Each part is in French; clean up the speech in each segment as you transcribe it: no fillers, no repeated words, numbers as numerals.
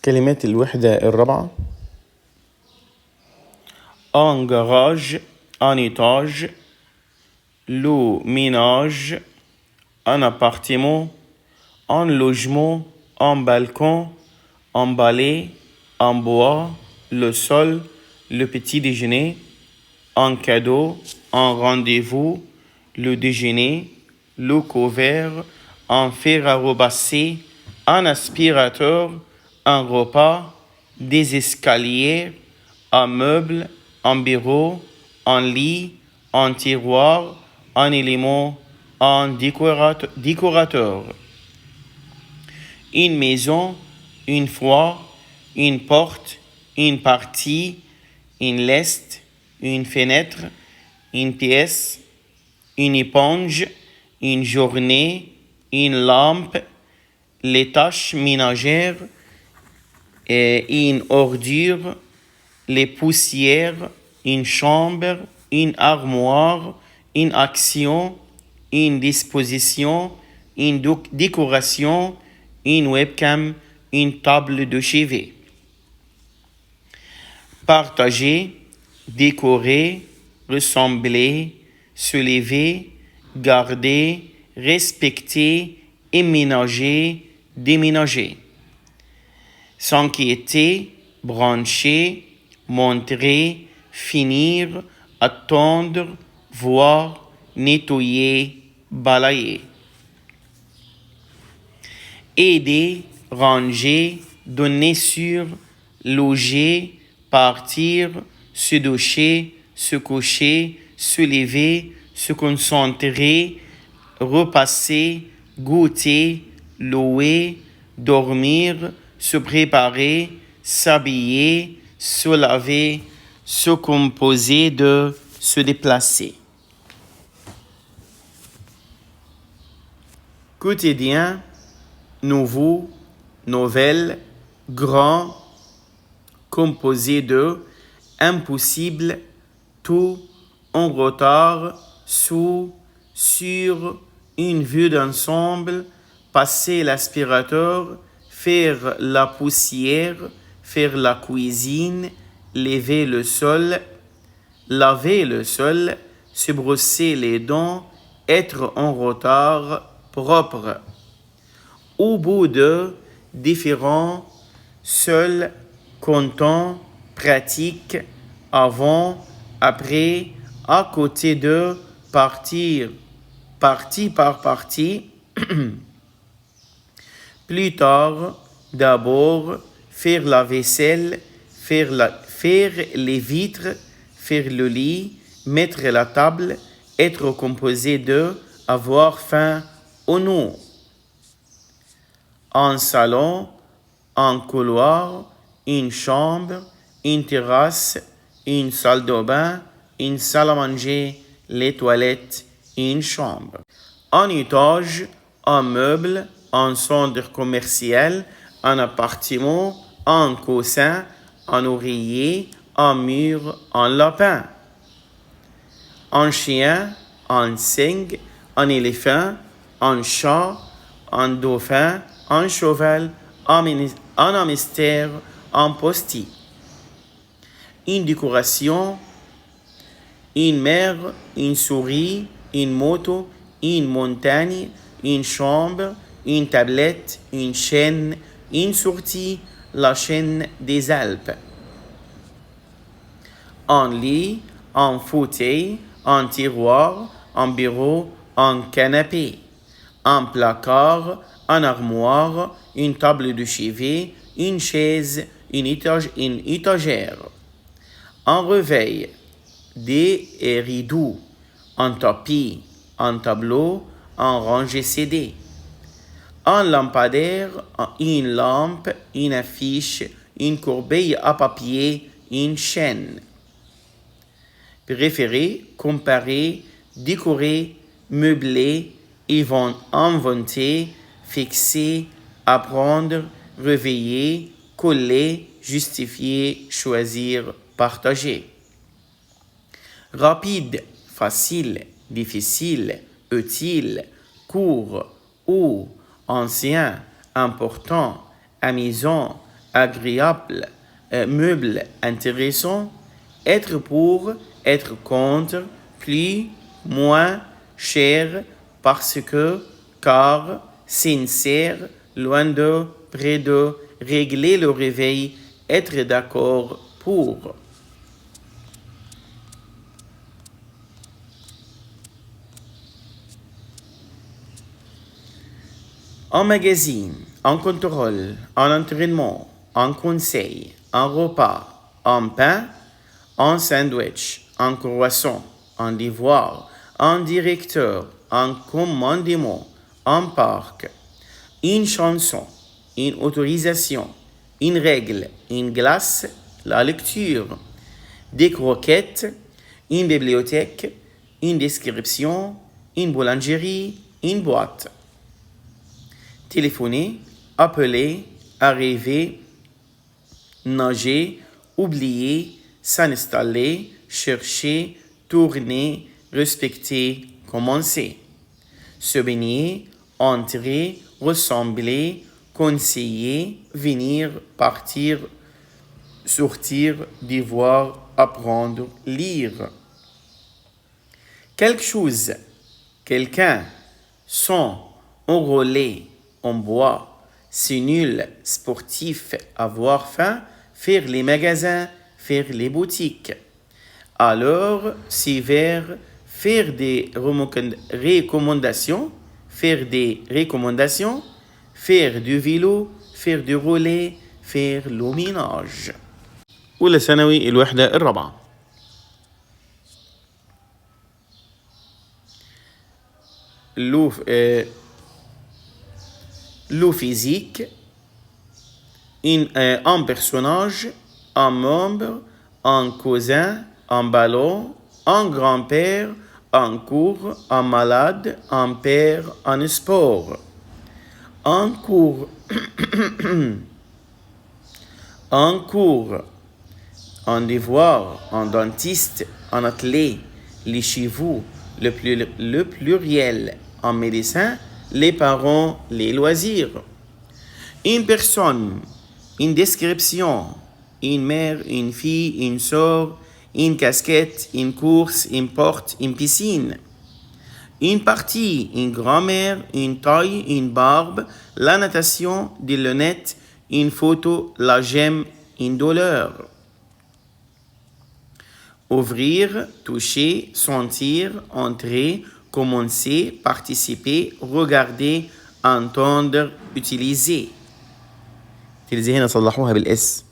كلمات الوحدة الرابعة: un garage, un étage, le ménage, un appartement, un logement, un balcon, un balai, un bois, le sol, le petit déjeuner, un cadeau, un rendez-vous, le déjeuner, le couvert, un fer à repasser, un aspirateur, un repas, des escaliers, un meuble, un bureau, un lit, un tiroir, un élément, un décorateur. Une maison, une fois, une porte, une partie, une leste, une fenêtre, une pièce, une éponge, une journée, une lampe, les tâches ménagères, une ordure, les poussières, une chambre, une armoire, une action, une disposition, une décoration, une webcam, une table de chevet. Partager, décorer, ressembler, se lever, garder, respecter, éménager, déménager. S'inquiéter, brancher, montrer, finir, attendre, voir, nettoyer, balayer. Aider, ranger, donner sur, loger, partir, se doucher, se coucher, se lever, se concentrer, repasser, goûter, louer, dormir, se préparer, s'habiller, se laver, se composer de se déplacer. Quotidien, nouveau, nouvelle, grand, composé de, impossible, tout, en retard, sous, sur, une vue d'ensemble, passer l'aspirateur, faire la poussière, faire la cuisine, laver le sol, laver le sol, se brosser les dents, être en retard, propre. Au bout de, différent, seul, content, pratique, avant, après, à côté de, partir, partie par partie, plus tard, d'abord, faire la vaisselle, faire les vitres, faire le lit, mettre la table, être composé de, avoir faim ou non. Un salon, un couloir, une chambre, une terrasse, une salle de bain, une salle à manger, les toilettes, une chambre. Un étage, un meuble, un centre commercial, un appartement, un coussin, un oreiller, un mur, un lapin. Un chien, un cygne, un éléphant, un chat, un dauphin, un cheval, un hamster, un posti. Une décoration, une mer, une souris, une moto, une montagne, une chambre, une tablette, une chaîne, une sortie, la chaîne des Alpes. Un lit, un fauteuil, un tiroir, un bureau, un canapé, un placard, un armoire, une table de chevet, une chaise, une étagère. Un réveil, des rideaux, un tapis, un tableau, un rangé CD. Un lampadaire, une lampe, une affiche, une corbeille à papier, une chaîne. Préférer, comparer, décorer, meubler, inventer, fixer, apprendre, réveiller, coller, justifier, choisir, partager. Rapide, facile, difficile, utile, court, haut, ancien, important, amusant, agréable, meuble intéressant, être pour, être contre, plus, moins, cher, parce que, car, sincère, loin de, près de, régler le réveil, être d'accord pour. En magazine, en contrôle, en entraînement, en conseil, en repas, en pain, en sandwich, en croissant, en devoir, en directeur, en commandement, en parc, une chanson, une autorisation, une règle, une glace, la lecture, des croquettes, une bibliothèque, une description, une boulangerie, une boîte. Téléphoner, appeler, arriver, nager, oublier, s'installer, chercher, tourner, respecter, commencer. Se baigner, entrer, ressembler, conseiller, venir, partir, sortir, devoir, apprendre, lire. Quelque chose, quelqu'un, son, enrôler, on boit, c'est nul, sportif, avoir faim, faire les magasins, faire les boutiques. Alors, c'est vers faire des recommandations, faire du vélo, faire du relais, faire le ménage. أولى ثانوي الوحدة الرابعة. Le physique, un personnage, un membre, un cousin, un ballon, un grand-père, un cours, un malade, un père, un sport. Un cours, un cours, un devoir, un dentiste, un athlète, les chevaux, le pluriel, un médecin, les parents, les loisirs. Une personne, une description, une mère, une fille, une sœur, une casquette, une course, une porte, une piscine. Une partie, une grand-mère, une taille, une barbe, la natation, des lunettes, une photo, la gemme, une douleur. Ouvrir, toucher, sentir, entrer, commencer, participer, regarder, entendre, utiliser. تلزي هنا صلحوها بالاس.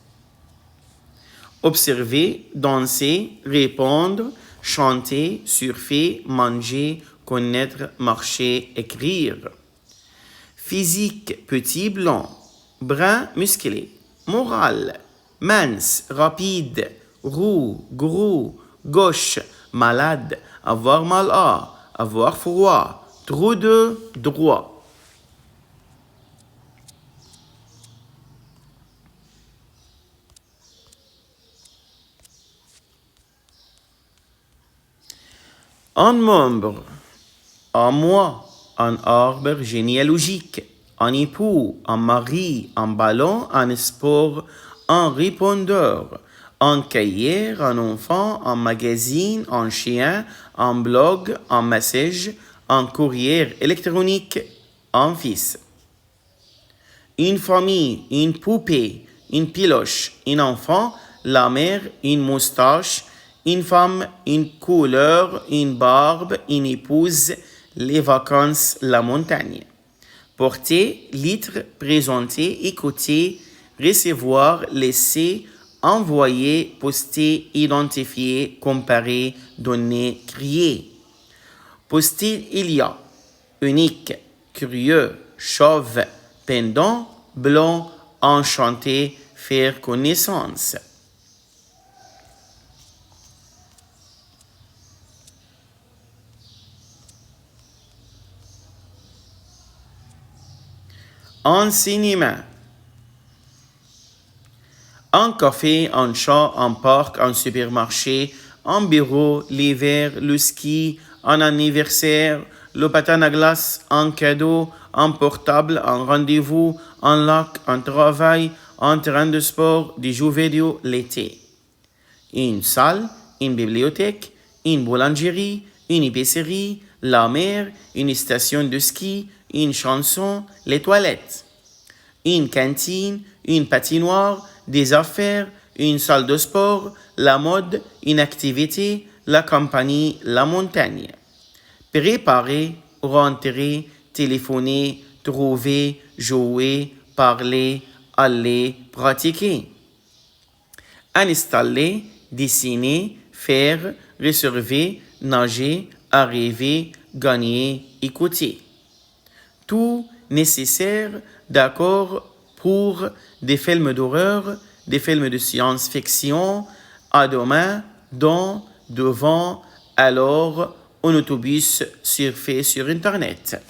Observer, danser, répondre, chanter, surfer, manger, connaître, marcher, écrire. Physique, petit, blanc, brun, musclé. Moral, mince, rapide, roux, gros, gauche, malade, avoir mal à, avoir froid, trop de, droit. Un membre, un mois, un arbre généalogique, un époux, un mari, un ballon, un sport, un répondeur, un cahier, un enfant, un magazine, un chien, un blog, un message, un courrier électronique, un fils. Une famille, une poupée, une piloche, un enfant, la mère, une moustache, une femme, une couleur, une barbe, une épouse, les vacances, la montagne. Porter, litre, présenter, écouter, recevoir, laisser, envoyer, poster, identifier, comparer, donner, crier. Poster, il y a, unique, curieux, chauve, pendant, blanc, enchanté, faire connaissance. Un cinéma. Un café, un chat, un parc, un supermarché, un bureau, l'hiver, le ski, un anniversaire, le patin à glace, un cadeau, un portable, un rendez-vous, un lac, un travail, un terrain de sport, des jeux vidéo l'été. Une salle, une bibliothèque, une boulangerie, une épicerie, la mer, une station de ski, une chanson, les toilettes. Une cantine, une patinoire, des affaires, une salle de sport, la mode, une activité, la compagnie, la montagne. Préparer, rentrer, téléphoner, trouver, jouer, parler, aller, pratiquer. Installer, dessiner, faire, réserver, nager, arriver, gagner, écouter. Tout nécessaire d'accord pour des films d'horreur, des films de science-fiction, à demain, dans, devant, alors, un autobus surfé sur Internet.